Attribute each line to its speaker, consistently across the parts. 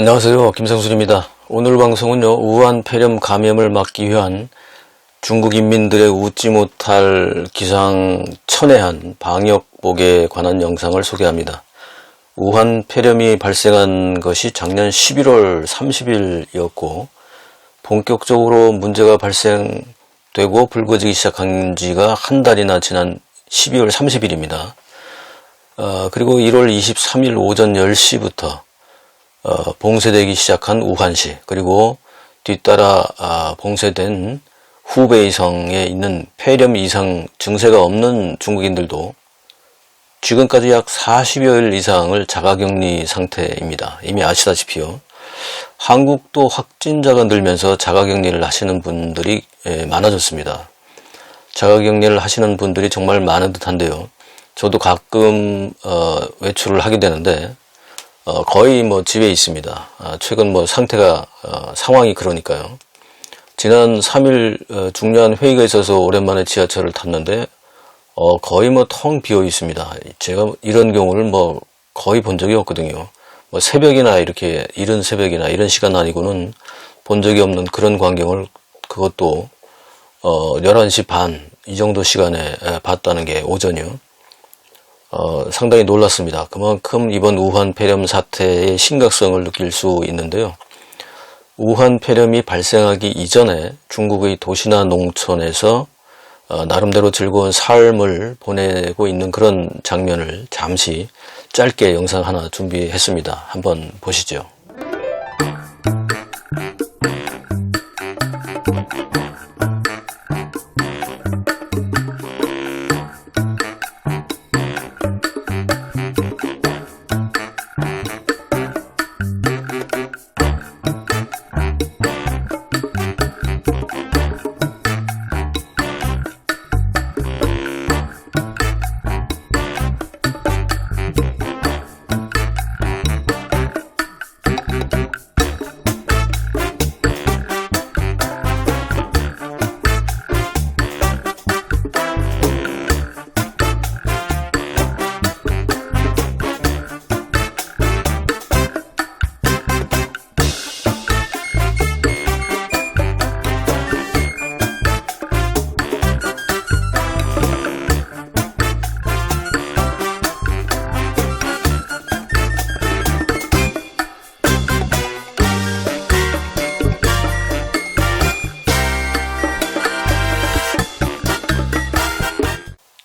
Speaker 1: 안녕하세요, 김성순입니다. 오늘 방송은요, 우한 폐렴 감염을 막기 위한 중국 인민들의 웃지 못할 기상천외한 방역복에 관한 영상을 소개합니다. 우한 폐렴이 발생한 것이 작년 11월 30일이었고 본격적으로 문제가 발생되고 불거지기 시작한 지가 한 달이나 지난 12월 30일입니다. 그리고 1월 23일 오전 10시부터 봉쇄되기 시작한 우한시, 그리고 뒤따라 봉쇄된 후베이성에 있는 폐렴 이상 증세가 없는 중국인들도 지금까지 약 40여일 이상을 자가격리 상태입니다. 이미 아시다시피요. 한국도 확진자가 늘면서 자가격리를 하시는 분들이 많아졌습니다. 자가격리를 하시는 분들이 정말 많은 듯한데요. 저도 가끔 외출을 하게 되는데 거의 집에 있습니다. 최근 상태가 상황이 그러니까요. 지난 3일 중요한 회의가 있어서 오랜만에 지하철을 탔는데 거의 텅 비어 있습니다. 제가 이런 경우를 거의 본 적이 없거든요. 새벽이나 이렇게 이른 새벽이나 이런 시간 아니고는 본 적이 없는 그런 광경을, 그것도 11시 반 이 정도 시간에 봤다는 게 오전이요. 상당히 놀랐습니다. 그만큼 이번 우한 폐렴 사태의 심각성을 느낄 수 있는데요. 우한 폐렴이 발생하기 이전에 중국의 도시나 농촌에서 나름대로 즐거운 삶을 보내고 있는 그런 장면을 잠시 짧게 영상 하나 준비했습니다. 한번 보시죠.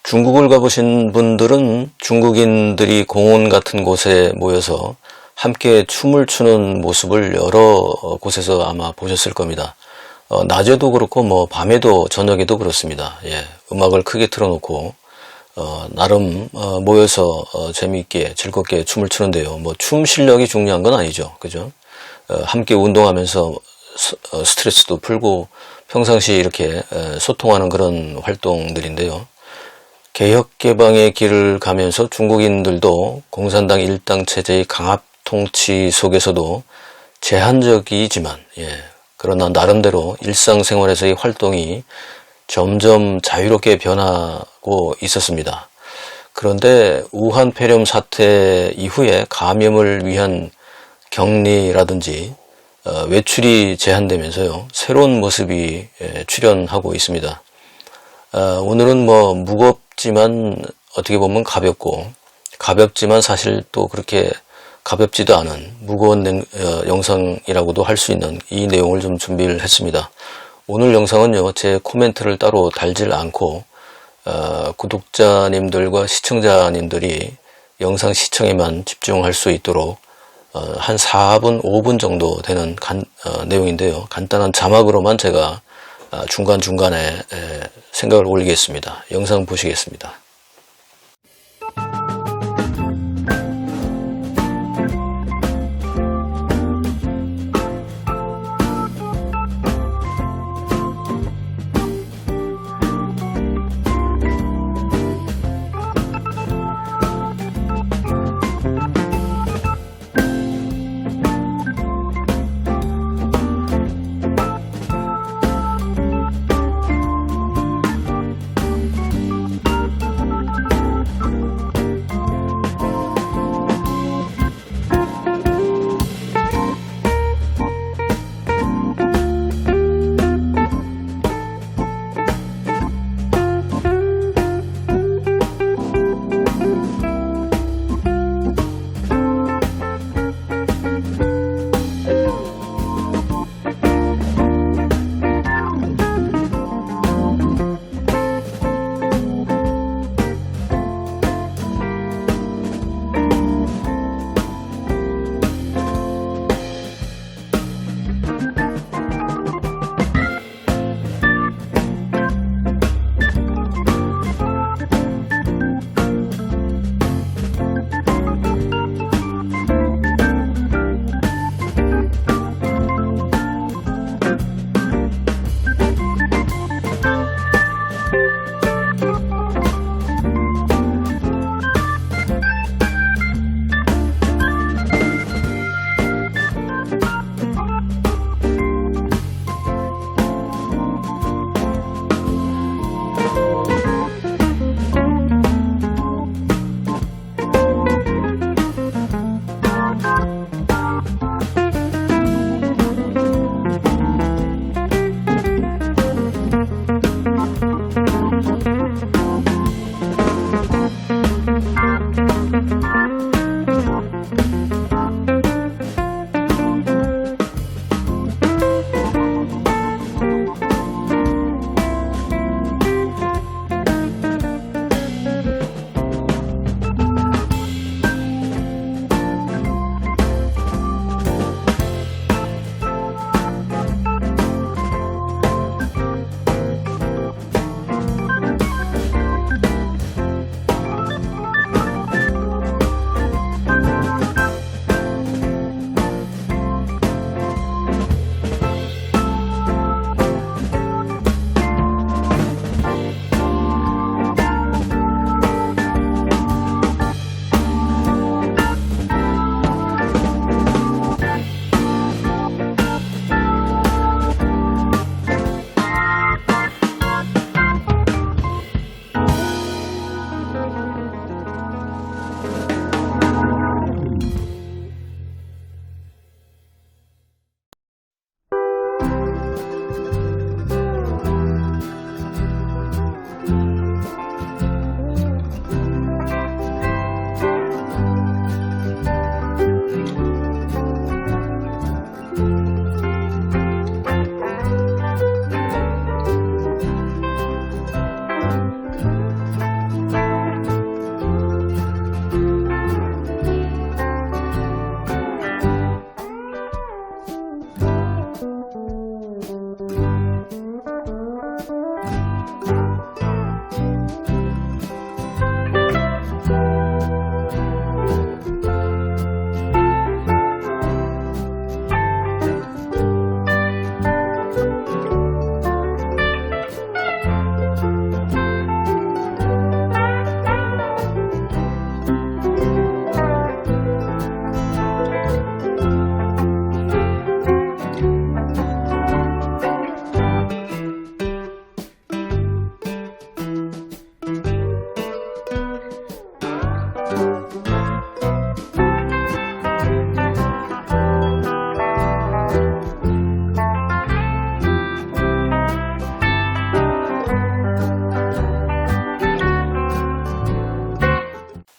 Speaker 1: 중국을 가보신 분들은 중국인들이 공원 같은 곳에 모여서 함께 춤을 추는 모습을 여러 곳에서 아마 보셨을 겁니다. 낮에도 그렇고 밤에도 저녁에도 그렇습니다. 음악을 크게 틀어놓고 나름 모여서 재미있게 즐겁게 춤을 추는데요. 춤 실력이 중요한 건 아니죠, 그죠? 함께 운동하면서 스트레스도 풀고 평상시 이렇게 소통하는 그런 활동들인데요. 개혁개방의 길을 가면서 중국인들도 공산당 일당 체제의 강압 통치 속에서도 제한적이지만, 그러나 나름대로 일상생활에서의 활동이 점점 자유롭게 변하고 있었습니다. 그런데 우한 폐렴 사태 이후에 감염을 위한 격리라든지 외출이 제한되면서요, 새로운 모습이 출현하고 있습니다. 오늘은 무겁지만 어떻게 보면 가볍지만 사실 또 그렇게 가볍지도 않은 무거운 영상이라고도 할 수 있는 이 내용을 좀 준비를 했습니다. 오늘 영상은요, 제 코멘트를 따로 달질 않고 구독자님들과 시청자님들이 영상 시청에만 집중할 수 있도록 한 4분, 5분 정도 되는 내용인데요. 간단한 자막으로만 제가 중간중간에 생각을 올리겠습니다. 영상 보시겠습니다.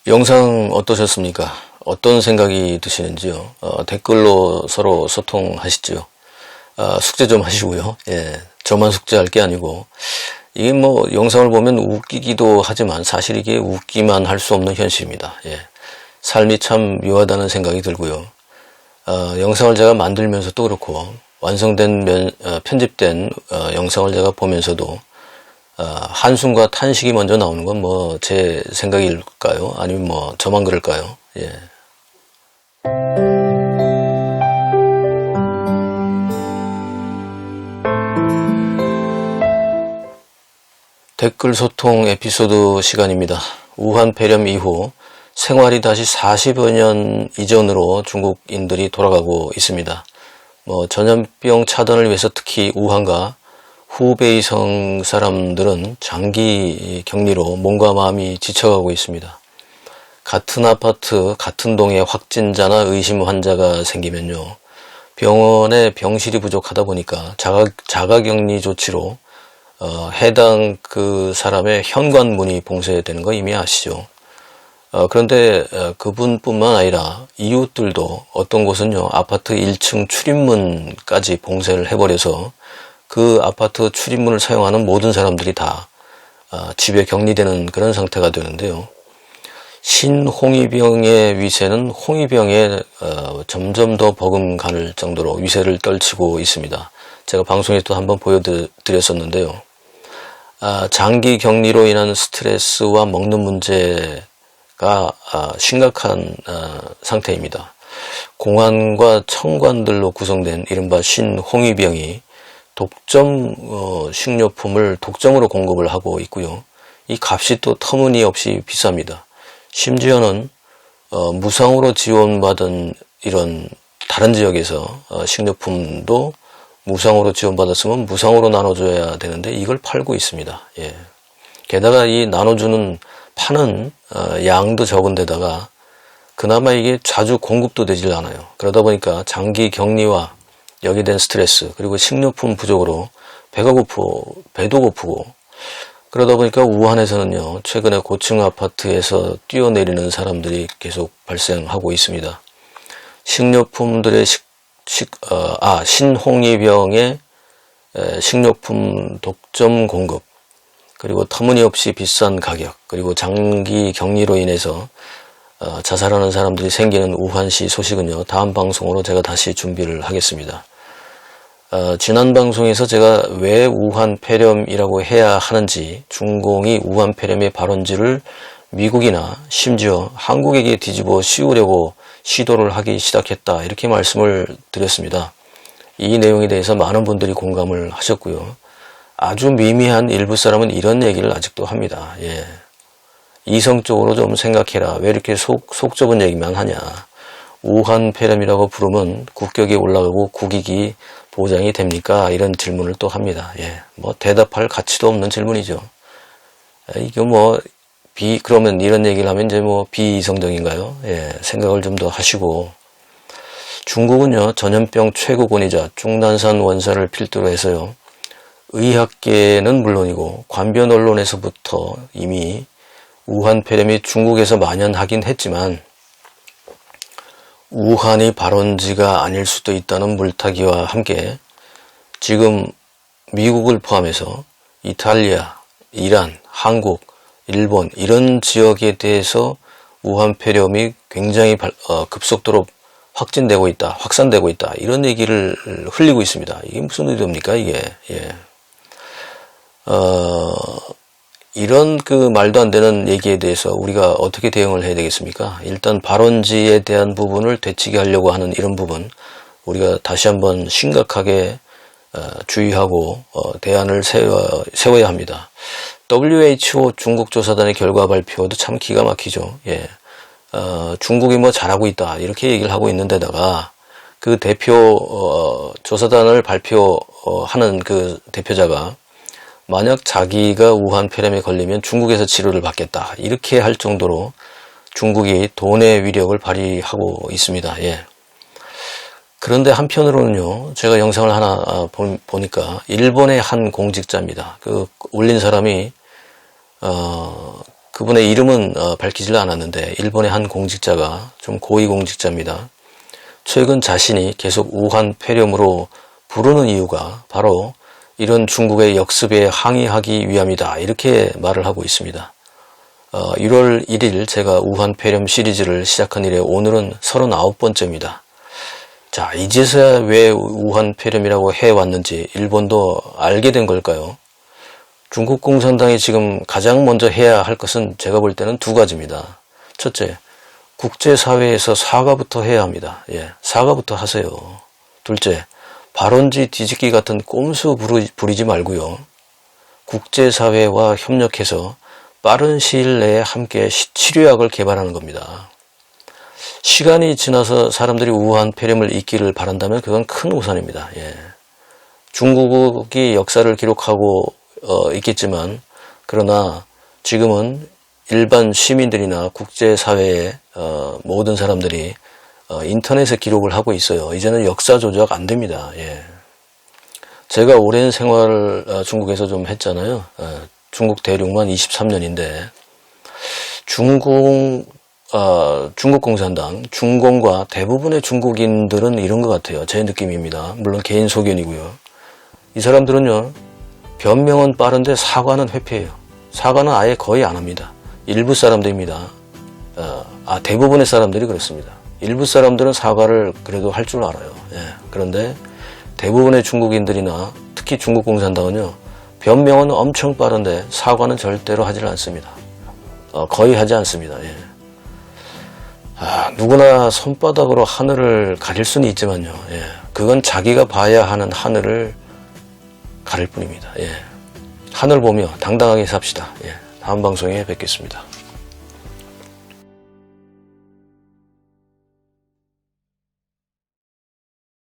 Speaker 1: 영상 어떠셨습니까? 어떤 생각이 드시는지요? 댓글로 서로 소통하시죠. 숙제 좀 하시고요. 예, 저만 숙제할 게 아니고, 이게 뭐 영상을 보면 웃기기도 하지만 사실 이게 웃기만 할 수 없는 현실입니다. 예, 삶이 참 묘하다는 생각이 들고요. 영상을 제가 만들면서도 그렇고 완성된 편집된 영상을 제가 보면서도 한숨과 탄식이 먼저 나오는 건 뭐 제 생각일까요? 아니면 뭐 저만 그럴까요? 예. 댓글 소통 에피소드 시간입니다. 우한 폐렴 이후 생활이 다시 40여 년 이전으로 중국인들이 돌아가고 있습니다. 전염병 차단을 위해서 특히 우한과 후베이성 사람들은 장기 격리로 몸과 마음이 지쳐가고 있습니다. 같은 아파트, 같은 동에 확진자나 의심 환자가 생기면요, 병원에 병실이 부족하다 보니까 자가격리 조치로 해당 그 사람의 현관문이 봉쇄되는 거 이미 아시죠? 그런데 그분뿐만 아니라 이웃들도 어떤 곳은요, 아파트 1층 출입문까지 봉쇄를 해버려서 그 아파트 출입문을 사용하는 모든 사람들이 다 집에 격리되는 그런 상태가 되는데요. 신홍위병의 위세는 홍위병에 점점 더 버금갈 정도로 위세를 떨치고 있습니다. 제가 방송에서 한번 보여드렸었는데요. 장기 격리로 인한 스트레스와 먹는 문제가 심각한 상태입니다. 공안과 청관들로 구성된 이른바 신홍위병이 독점 식료품을 독점으로 공급을 하고 있고요. 이 값이 또 터무니없이 비쌉니다. 심지어는 무상으로 지원받은 이런 다른 지역에서 식료품도 무상으로 지원받았으면 무상으로 나눠줘야 되는데 이걸 팔고 있습니다. 예. 게다가 이 파는 양도 적은 데다가 그나마 이게 자주 공급도 되질 않아요. 그러다 보니까 장기 격리와 여기에 대한 스트레스, 그리고 식료품 부족으로 배도 고프고, 그러다 보니까 우한에서는요, 최근에 고층 아파트에서 뛰어내리는 사람들이 계속 발생하고 있습니다. 식료품들의 신홍위병의 식료품 독점 공급, 그리고 터무니없이 비싼 가격, 그리고 장기 격리로 인해서 자살하는 사람들이 생기는 우한시 소식은요, 다음 방송으로 제가 다시 준비를 하겠습니다. 지난 방송에서 제가 왜 우한 폐렴이라고 해야 하는지, 중공이 우한 폐렴의 발원지를 미국이나 심지어 한국에게 뒤집어 씌우려고 시도를 하기 시작했다, 이렇게 말씀을 드렸습니다. 이 내용에 대해서 많은 분들이 공감을 하셨고요. 아주 미미한 일부 사람은 이런 얘기를 아직도 합니다. 예. 이성적으로 좀 생각해라. 왜 이렇게 속 좁은 얘기만 하냐. 우한 폐렴이라고 부르면 국격이 올라가고 국익이 보장이 됩니까? 이런 질문을 또 합니다. 예. 대답할 가치도 없는 질문이죠. 이게 그러면 이런 얘기를 하면 이제 비이성적인가요? 예. 생각을 좀 더 하시고. 중국은요, 전염병 최고권이자 중난산 원산을 필두로 해서요, 의학계는 물론이고 관변 언론에서부터 이미 우한 폐렴이 중국에서 만연하긴 했지만 우한이 발원지가 아닐 수도 있다는 물타기와 함께 지금 미국을 포함해서 이탈리아, 이란, 한국, 일본 이런 지역에 대해서 우한 폐렴이 굉장히 급속도로 확진되고 있다, 확산되고 있다, 이런 얘기를 흘리고 있습니다. 이게 무슨 의도입니까, 이게? 예. 이런 말도 안 되는 얘기에 대해서 우리가 어떻게 대응을 해야 되겠습니까? 일단 발원지에 대한 부분을 되치게 하려고 하는 이런 부분, 우리가 다시 한번 심각하게 주의하고 대안을 세워야 합니다. WHO 중국 조사단의 결과 발표도 참 기가 막히죠. 예. 중국이 잘하고 있다, 이렇게 얘기를 하고 있는 데다가 그 조사단을 발표하는 그 대표자가 만약 자기가 우한 폐렴에 걸리면 중국에서 치료를 받겠다, 이렇게 할 정도로 중국이 돈의 위력을 발휘하고 있습니다. 예. 그런데 한편으로는요, 제가 영상을 하나 보니까 일본의 한 공직자입니다. 올린 사람이 그분의 이름은 밝히질 않았는데 일본의 한 공직자가 좀 고위공직자입니다. 최근 자신이 계속 우한 폐렴으로 부르는 이유가 바로 이런 중국의 역습에 항의하기 위함이다 이렇게 말을 하고 있습니다. 1월 1일 제가 우한 폐렴 시리즈를 시작한 이래 오늘은 39번째입니다. 자, 이제서야 왜 우한 폐렴이라고 해왔는지 일본도 알게 된 걸까요? 중국 공산당이 지금 가장 먼저 해야 할 것은 제가 볼 때는 두 가지입니다. 첫째, 국제사회에서 사과부터 해야 합니다. 예, 사과부터 하세요. 둘째, 발원지 뒤집기 같은 꼼수 부리지 말고요. 국제사회와 협력해서 빠른 시일 내에 함께 치료약을 개발하는 겁니다. 시간이 지나서 사람들이 우한 폐렴을 잊기를 바란다면 그건 큰 오산입니다. 예. 중국이 역사를 기록하고 있겠지만 그러나 지금은 일반 시민들이나 국제사회의 모든 사람들이 인터넷에 기록을 하고 있어요. 이제는 역사 조작 안 됩니다. 예. 제가 오랜 생활을 중국에서 좀 했잖아요. 중국 대륙만 23년인데 중국 공산당, 중공과 대부분의 중국인들은 이런 것 같아요. 제 느낌입니다. 물론 개인 소견이고요. 이 사람들은요, 변명은 빠른데 사과는 회피해요. 사과는 아예 거의 안 합니다. 일부 사람들입니다. 대부분의 사람들이 그렇습니다. 일부 사람들은 사과를 그래도 할 줄 알아요. 예. 그런데 대부분의 중국인들이나 특히 중국 공산당은요, 변명은 엄청 빠른데 사과는 절대로 하질 않습니다. 거의 하지 않습니다. 예. 누구나 손바닥으로 하늘을 가릴 수는 있지만요. 예. 그건 자기가 봐야 하는 하늘을 가릴 뿐입니다. 예. 하늘 보며 당당하게 삽시다. 예. 다음 방송에 뵙겠습니다.